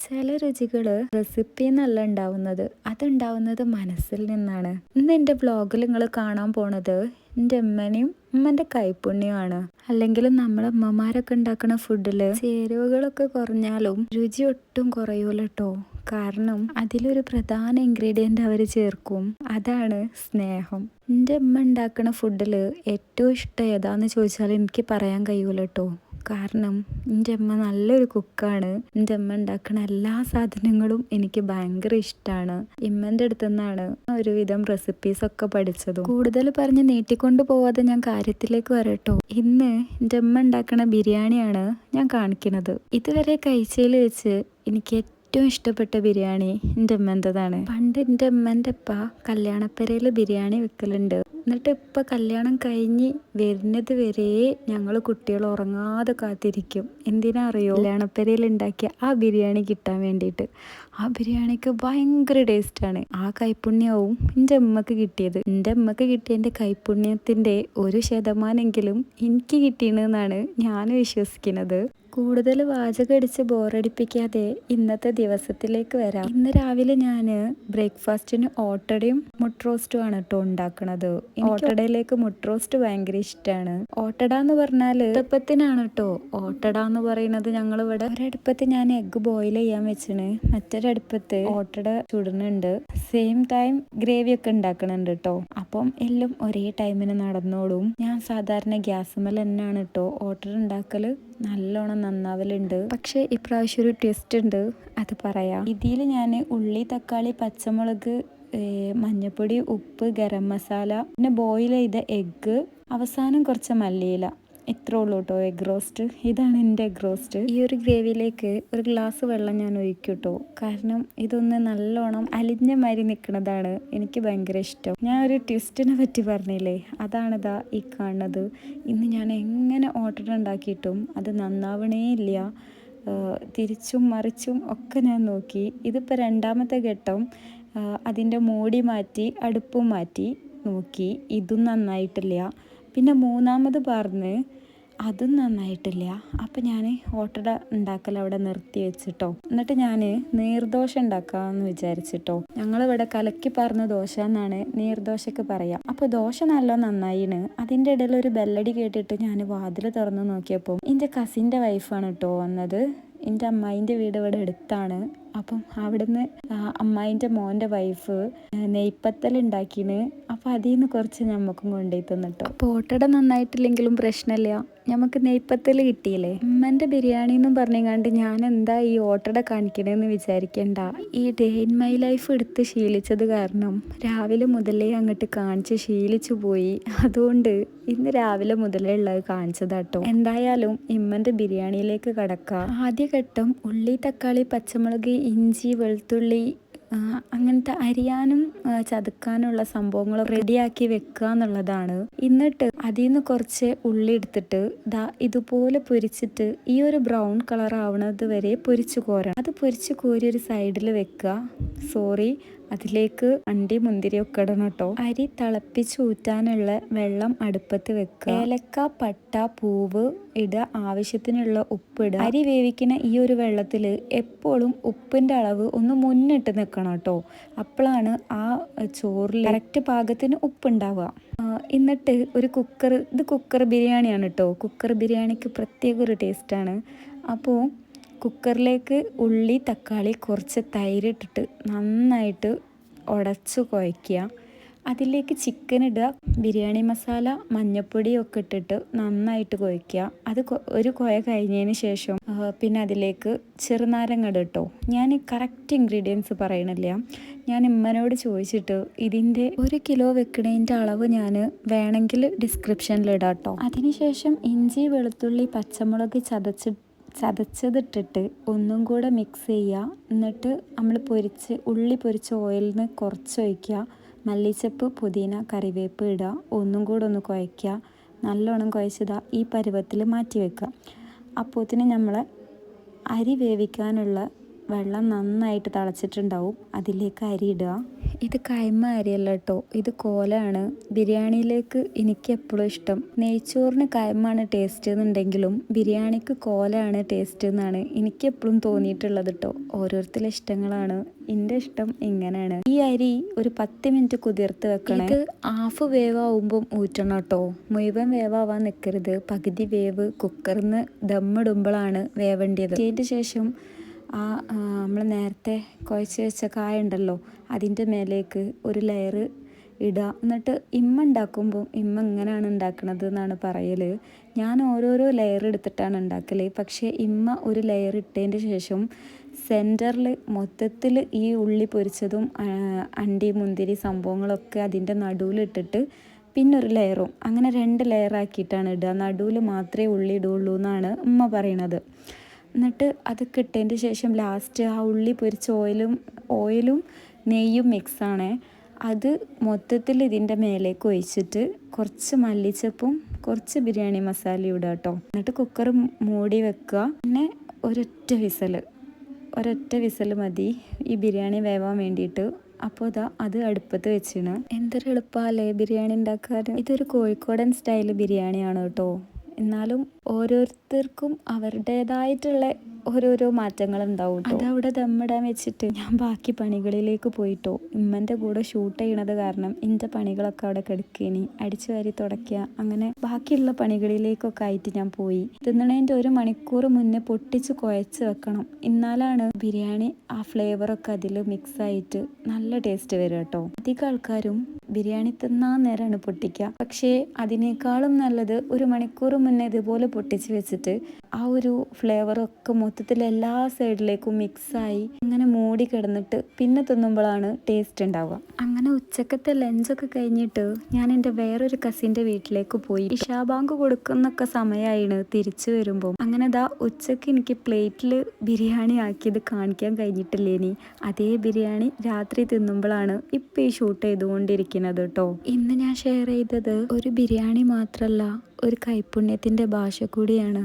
ചില രുചികൾ റെസിപ്പി എന്നല്ല ഉണ്ടാവുന്നത്, അതുണ്ടാവുന്നത് മനസ്സിൽ നിന്നാണ്. ഇന്ന് എൻ്റെ വ്ളോഗിൽ നിങ്ങൾ കാണാൻ പോണത് എൻ്റെ ഉമ്മനെയും ഉമ്മൻ്റെ കൈപ്പുണ്യമാണ്. അല്ലെങ്കിലും നമ്മളെ അമ്മമാരൊക്കെ ഉണ്ടാക്കുന്ന ഫുഡിൽ ചേരുവകളൊക്കെ കുറഞ്ഞാലും രുചി ഒട്ടും കുറയൂല കേട്ടോ. കാരണം അതിലൊരു പ്രധാന ഇൻഗ്രീഡിയൻ്റ് അവർ ചേർക്കും, അതാണ് സ്നേഹം. എൻ്റെ ഉമ്മ ഉണ്ടാക്കുന്ന ഫുഡിൽ ഏറ്റവും ഇഷ്ടം ഏതാന്ന് ചോദിച്ചാൽ എനിക്ക് പറയാൻ കഴിയൂല കേട്ടോ. കാരണം എൻ്റെ അമ്മ നല്ലൊരു കുക്കാണ്. എൻ്റെ അമ്മ ഉണ്ടാക്കുന്ന എല്ലാ സാധനങ്ങളും എനിക്ക് ഭയങ്കര ഇഷ്ടമാണ്. ഇമ്മൻ്റെ അടുത്ത് നിന്നാണ് ഒരുവിധം റെസിപ്പീസൊക്കെ പഠിച്ചതും. കൂടുതൽ പറഞ്ഞ് നീട്ടിക്കൊണ്ട് പോവാതെ ഞാൻ കാര്യത്തിലേക്ക് വരട്ടോ. ഇന്ന് എൻ്റെ അമ്മ ഉണ്ടാക്കുന്ന ബിരിയാണിയാണ് ഞാൻ കാണിക്കുന്നത്. ഇതുവരെ കഴിച്ചതിൽ വെച്ച് എനിക്ക് ഏറ്റവും ഇഷ്ടപ്പെട്ട ബിരിയാണി എൻ്റെ അമ്മൻ്റെതാണ്. പണ്ട് എൻ്റെ അമ്മൻ്റെ ഉപ്പ കല്യാണപ്പരയിൽ ബിരിയാണി വെക്കലുണ്ട്. എന്നിട്ട് ഇപ്പം കല്യാണം കഴിഞ്ഞ് വരുന്നത് വരെ ഞങ്ങൾ കുട്ടികൾ ഉറങ്ങാതെ കാത്തിരിക്കും. എന്തിനാ അറിയോ? കല്യാണപ്പരയിൽ ഉണ്ടാക്കിയ ആ ബിരിയാണി കിട്ടാൻ വേണ്ടിയിട്ട്. ആ ബിരിയാണിക്ക് ഭയങ്കര ടേസ്റ്റാണ്. ആ കൈപ്പുണ്യവും എൻ്റെ അമ്മക്ക് കിട്ടിയത്. എൻ്റെ അമ്മക്ക് കിട്ടിയ എൻ്റെ കൈപ്പുണ്യത്തിൻ്റെ 1% എനിക്ക് കിട്ടിയെന്നാണ് ഞാൻ വിശ്വസിക്കുന്നത്. കൂടുതൽ വാചകടിച്ച് ബോറടിപ്പിക്കാതെ ഇന്നത്തെ ദിവസത്തിലേക്ക് വരാം. ഇന്ന് രാവിലെ ഞാൻ ബ്രേക്ക്ഫാസ്റ്റിന് ഓട്ടടയും മുട്ട റോസ്റ്റും ആണ് കേട്ടോ ഉണ്ടാക്കുന്നത്. ഓട്ടടയിലേക്ക് മുട്ട റോസ്റ്റ് ഭയങ്കര ഇഷ്ടമാണ്. ഓട്ടട എന്ന് പറഞ്ഞാൽ അടുപ്പത്തിനാണ് കേട്ടോ ഓട്ടട എന്ന് പറയുന്നത്. ഞങ്ങളിവിടെ ഒരടുപ്പത്ത് ഞാൻ എഗ്ഗ് ബോയിൽ ചെയ്യാൻ വെച്ചിന്, മറ്റൊരടുപ്പത്ത് ഓട്ടട ചുടുന്നുണ്ട്. സെയിം ടൈം ഗ്രേവി ഒക്കെ ഉണ്ടാക്കണുണ്ട് കേട്ടോ. അപ്പം എല്ലാം ഒരേ ടൈമിന് നടന്നോളും. ഞാൻ സാധാരണ ഗ്യാസുമ്മൽ തന്നെയാണ് കേട്ടോ ഓട്ടട ഉണ്ടാക്കല്. നല്ലോണം നന്നാവലുണ്ട്. പക്ഷെ ഇപ്രാവശ്യം ഒരു ട്വിസ്റ്റ് ഉണ്ട്, അത് പറയാം. ഇതിൽ ഞാൻ ഉള്ളി, തക്കാളി, പച്ചമുളക്, മഞ്ഞൾപ്പൊടി, ഉപ്പ്, ഗരം മസാല, പിന്നെ ബോയിൽ ചെയ്ത എഗ്ഗ്, അവസാനം കുറച്ച് മല്ലിയില, ഇത്രേ ഉള്ളൂ കേട്ടോ എഗ് റോസ്റ്റ്. ഇതാണ് എൻ്റെ എഗ് റോസ്റ്റ്. ഈ ഒരു ഗ്രേവിയിലേക്ക് ഒരു ഗ്ലാസ് വെള്ളം ഞാൻ ഒഴിക്കും കേട്ടോ. കാരണം ഇതൊന്ന് നല്ലോണം അലിഞ്ഞ മാതിരി നിൽക്കുന്നതാണ് എനിക്ക് ഭയങ്കര ഇഷ്ടം. ഞാൻ ഒരു ട്വിസ്റ്റിനെ പറ്റി പറഞ്ഞില്ലേ, അതാണിതാ ഈ കാണുന്നത്. ഇന്ന് ഞാൻ എങ്ങനെ ഓട്ടട ഉണ്ടാക്കിയിട്ടും അത് നന്നാവണേ ഇല്ല. തിരിച്ചും മറിച്ചും ഒക്കെ ഞാൻ നോക്കി. ഇതിപ്പോൾ രണ്ടാമത്തെ ഘട്ടം. അതിൻ്റെ മൂടി മാറ്റി അടുപ്പും മാറ്റി നോക്കി, ഇതും നന്നായിട്ടില്ല. പിന്നെ മൂന്നാമത് പറഞ്ഞ് അതും നന്നായിട്ടില്ല. അപ്പം ഞാൻ ഓട്ടട ഉണ്ടാക്കൽ അവിടെ നിർത്തി വെച്ചിട്ടോ. എന്നിട്ട് ഞാൻ നീർദോശ ഉണ്ടാക്കാമെന്ന് വിചാരിച്ചിട്ടോ. ഞങ്ങളിവിടെ കലക്കി പറഞ്ഞ ദോശ എന്നാണ് നീർദോശക്ക് പറയാം. അപ്പോൾ ദോശ നല്ല നന്നായിന്. അതിൻ്റെ ഇടയിൽ ഒരു ബെല്ലടി കേട്ടിട്ട് ഞാൻ വാതിൽ തുറന്ന് നോക്കിയപ്പോൾ എൻ്റെ കസിൻ്റെ വൈഫാണ് കേട്ടോ വന്നത്. എൻ്റെ അമ്മായിൻ്റെ വീട് ഇവിടെ അടുത്താണ്. അപ്പം അവിടുന്ന് അമ്മായിൻ്റെ മോൻ്റെ വൈഫ് നെയ്പ്പത്തൽ ഉണ്ടാക്കിന്. അപ്പോൾ അതിൽ നിന്ന് കുറച്ച് നമുക്കും കൊണ്ടുപോയി തന്നിട്ടോ. അപ്പോൾ ഓട്ടട നന്നായിട്ടില്ലെങ്കിലും പ്രശ്നമില്ല, നമുക്ക് നെയ്പ്പത്തൽ കിട്ടിയില്ലേ. ഉമ്മൻ്റെ ബിരിയാണി എന്നും പറഞ്ഞുകൊണ്ട് ഞാൻ എന്താ ഈ ഓട്ടട കാണിക്കണമെന്ന് വിചാരിക്കണ്ട. ഈ ഡേ ഇൻ മൈ ലൈഫ് എടുത്ത് ശീലിച്ചത് കാരണം രാവിലെ മുതലേ അങ്ങോട്ട് കാണിച്ച് ശീലിച്ചു പോയി. അതുകൊണ്ട് ഇന്ന് രാവിലെ മുതലേ ഉള്ളത് കാണിച്ചതാട്ടോ. എന്തായാലും ഇമ്മൻ്റെ ബിരിയാണിയിലേക്ക് കടക്കാം. ആദ്യഘട്ടം ഉള്ളി, തക്കാളി, പച്ചമുളക്, ഇഞ്ചി, വെളുത്തുള്ളി, അങ്ങനത്തെ അരിയാനും ചതുക്കാനുള്ള സംഭവങ്ങൾ റെഡിയാക്കി വെക്കുക എന്നുള്ളതാണ്. എന്നിട്ട് അതിൽ നിന്ന് കുറച്ച് ഉള്ളി എടുത്തിട്ട് ഇതുപോലെ പൊരിച്ചിട്ട് ഈ ഒരു ബ്രൗൺ കളർ ആവണത് വരെ പൊരിച്ചു കോരണം. അത് പൊരിച്ചു കോരി ഒരു സൈഡിൽ വെക്കുക. അതിലേക്ക് അണ്ടി മുന്തിരി ഒക്കെ ഇടണം കേട്ടോ. അരി തിളപ്പിച്ച് ഊറ്റാനുള്ള വെള്ളം അടുപ്പത്ത് വെക്കുക. ഏലക്ക, പട്ട, പൂവ് ഇടുക. ആവശ്യത്തിനുള്ള ഉപ്പ് ഇടുക. അരി വേവിക്കുന്ന ഈ ഒരു വെള്ളത്തിൽ എപ്പോഴും ഉപ്പിൻ്റെ അളവ് ഒന്ന് മുന്നിട്ട് നിൽക്കണം കേട്ടോ. അപ്പോഴാണ് ആ ചോറിൽ കറക്റ്റ് പാകത്തിന് ഉപ്പുണ്ടാവുക. എന്നിട്ട് ഒരു ഇത് കുക്കർ ബിരിയാണിയാണ് കേട്ടോ. കുക്കർ ബിരിയാണിക്ക് പ്രത്യേക ഒരു ടേസ്റ്റാണ്. അപ്പോൾ കുക്കറിലേക്ക് ഉള്ളി, തക്കാളി, കുറച്ച് തൈര് ഇട്ടിട്ട് നന്നായിട്ട് ഉടച്ച് കുഴയ്ക്കുക. അതിലേക്ക് ചിക്കൻ ഇടുക, ബിരിയാണി മസാല, മഞ്ഞൾപ്പൊടിയൊക്കെ ഇട്ടിട്ട് നന്നായിട്ട് കുഴയ്ക്കുക. അത് ഒരു കുഴ കഴിഞ്ഞതിന് ശേഷം പിന്നെ അതിലേക്ക് ചെറുനാരങ്ങ ഇടുക കേട്ടോ. ഞാൻ കറക്റ്റ് ഇൻഗ്രീഡിയൻസ് പറയണില്ല, ഞാൻ ഉമ്മനോട് ചോദിച്ചിട്ട് ഇതിൻ്റെ 1 കിലോ വെക്കണതിൻ്റെ അളവ് ഞാൻ വേണമെങ്കിൽ ഡിസ്ക്രിപ്ഷനിൽ ഇടാം കേട്ടോ. അതിനുശേഷം ഇഞ്ചി, വെളുത്തുള്ളി, പച്ചമുളക് ചതച്ചതിട്ടിട്ട് ഒന്നും കൂടെ മിക്സ് ചെയ്യുക. എന്നിട്ട് നമ്മൾ ഉള്ളി പൊരിച്ച ഓയിലിൽ നിന്ന് കുറച്ച് ഒഴിക്കുക. മല്ലിച്ചപ്പ്, പുതിന, കറിവേപ്പ് ഇടുക. ഒന്നും കൂടെ ഒന്ന് കുഴയ്ക്കുക. നല്ലോണം കുഴച്ചതാ ഈ പരുവത്തിൽ മാറ്റി വെക്കുക. അപ്പോഴത്തേന് നമ്മൾ അരി വേവിക്കാനുള്ള വെള്ളം നന്നായിട്ട് തിളച്ചിട്ടുണ്ടാവും. അതിലേക്ക് അരി ഇടുക. ഇത് കൈമ അരിയല്ല കേട്ടോ, ഇത് കോലാണ്. ബിരിയാണിയിലേക്ക് എനിക്ക് എപ്പോഴും ഇഷ്ടം. നെയ്ച്ചോറിന് കൈമാണ് ടേസ്റ്റ് എന്നുണ്ടെങ്കിലും ബിരിയാണിക്ക് കോലാണ് ടേസ്റ്റ് എന്നാണ് എനിക്ക് എപ്പോഴും തോന്നിയിട്ടുള്ളത് കേട്ടോ. ഓരോരുത്തരുടെ ഇഷ്ടങ്ങളാണ്. എൻ്റെ ഇഷ്ടം ഇങ്ങനെയാണ്. ഈ അരി ഒരു 10 മിനിറ്റ് കുതിർത്ത് വെക്കണം. ഇത് ഹാഫ് വേവ് ആവുമ്പം ഊറ്റണം കേട്ടോ. മുഴുവൻ വേവാവാൻ നിൽക്കരുത്. പകുതി വേവ് കുക്കറിന്ന് ദമ്മിടുമ്പോഴാണ് വേവേണ്ടത്. അതിന് ശേഷം നമ്മൾ നേരത്തെ കുഴച്ച് വെച്ച കായ ഉണ്ടല്ലോ, അതിൻ്റെ മേലേക്ക് ഒരു ലെയർ ഇടുക. എന്നിട്ട് ഇമ്മ ഉണ്ടാക്കുമ്പോൾ ഇമ്മ ഇങ്ങനെയാണ് ഉണ്ടാക്കുന്നത് എന്നാണ് പറയൽ. ഞാൻ ഓരോരോ ലെയർ എടുത്തിട്ടാണ് ഉണ്ടാക്കൽ. പക്ഷേ ഇമ്മ ഒരു ലെയർ ഇട്ടതിൻ്റെ ശേഷം സെൻറ്ററിൽ മൊത്തത്തിൽ ഈ ഉള്ളി പൊരിച്ചതും അണ്ടി മുന്തിരി സംഭവങ്ങളൊക്കെ അതിൻ്റെ നടുവിലിട്ടിട്ട് പിന്നെ ഒരു ലെയറും, അങ്ങനെ 2 ലെയറാക്കിയിട്ടാണ് ഇടുക. നടുവിൽ മാത്രമേ ഉള്ളി ഇടുള്ളൂ എന്നാണ് ഉമ്മ പറയണത്. എന്നിട്ട് അത് കിട്ടതിൻ്റെ ശേഷം ലാസ്റ്റ് ആ ഉള്ളി പൊരിച്ച ഓയിലും നെയ്യും മിക്സാണ്. അത് മൊത്തത്തിൽ ഇതിൻ്റെ മേലേക്ക് ഒഴിച്ചിട്ട് കുറച്ച് മല്ലിച്ചപ്പും കുറച്ച് ബിരിയാണി മസാലയും ഇടുക കേട്ടോ. എന്നിട്ട് കുക്കർ മൂടി വെക്കുക. പിന്നെ ഒരൊറ്റ വിസൽ മതി ഈ ബിരിയാണി വേവാൻ വേണ്ടിയിട്ട്. അപ്പോൾ അത് അടുപ്പത്ത് വെച്ചിന്. എന്തൊരു എളുപ്പമല്ലേ ബിരിയാണി ഉണ്ടാക്കാൻ. ഇതൊരു കോഴിക്കോടൻ സ്റ്റൈൽ ബിരിയാണിയാണ് കേട്ടോ. എന്നാലും ഓരോരുത്തർക്കും അവരുടേതായിട്ടുള്ള ഓരോരോ മാറ്റങ്ങൾ ഉണ്ടാവും കേട്ടോ. അതവിടെ ദമ്മിടാൻ വെച്ചിട്ട് ഞാൻ ബാക്കി പണികളിലേക്ക് പോയിട്ടോ. ഉമ്മൻ്റെ കൂടെ ഷൂട്ട് ചെയ്യണത് കാരണം എൻ്റെ പണികളൊക്കെ അവിടെ കിടക്കേനി. അടിച്ചു വാരി തുടയ്ക്കുക, അങ്ങനെ ബാക്കിയുള്ള പണികളിലേക്കൊക്കെ ആയിട്ട് ഞാൻ പോയി. തിന്നണേൻ്റെ 1 മണിക്കൂർ മുന്നേ പൊട്ടിച്ച് കുഴച്ച് വെക്കണം. എന്നാലാണ് ബിരിയാണി ആ ഫ്ലേവറൊക്കെ അതിൽ മിക്സായിട്ട് നല്ല ടേസ്റ്റ് വരും കേട്ടോ. അധികം ആൾക്കാരും ബിരിയാണി തിന്നാൻ നേരമാണ് പൊട്ടിക്കുക. പക്ഷേ അതിനേക്കാളും നല്ലത് 1 മണിക്കൂർ മുന്നേ ഇതുപോലെ പൊട്ടിച്ച് വെച്ചിട്ട് ആ ഒരു ഫ്ലേവറൊക്കെ മൊത്തത്തിൽ എല്ലാ സൈഡിലേക്കും മിക്സായി അങ്ങനെ മൂടി കിടന്നിട്ട് പിന്നെ തിന്നുമ്പോഴാണ് ടേസ്റ്റ് ഉണ്ടാവുക. അങ്ങനെ ഉച്ചക്കത്തെ ലഞ്ചൊക്കെ കഴിഞ്ഞിട്ട് ഞാൻ എൻ്റെ വേറൊരു കസിൻ്റെ വീട്ടിലേക്ക് പോയി. ഇശാ ബാങ്ക് കൊടുക്കുന്നൊക്കെ സമയമായിണ് തിരിച്ചു വരുമ്പോൾ. അങ്ങനെ ഉച്ചക്ക് എനിക്ക് പ്ലേറ്റിൽ ബിരിയാണി ആക്കിയത് കാണിക്കാൻ കഴിഞ്ഞിട്ടില്ലേനി. അതേ ബിരിയാണി രാത്രി തിന്നുമ്പോഴാണ് ഇപ്പം ഈ ഷൂട്ട് ചെയ്തുകൊണ്ടിരിക്കുന്നത് കേട്ടോ. ഇന്ന് ഞാൻ ഷെയർ ചെയ്തത് ഒരു ബിരിയാണി മാത്രമല്ല, ഒരു കൈപ്പുണ്യത്തിൻ്റെ ഭാഷ കൂടിയാണ്.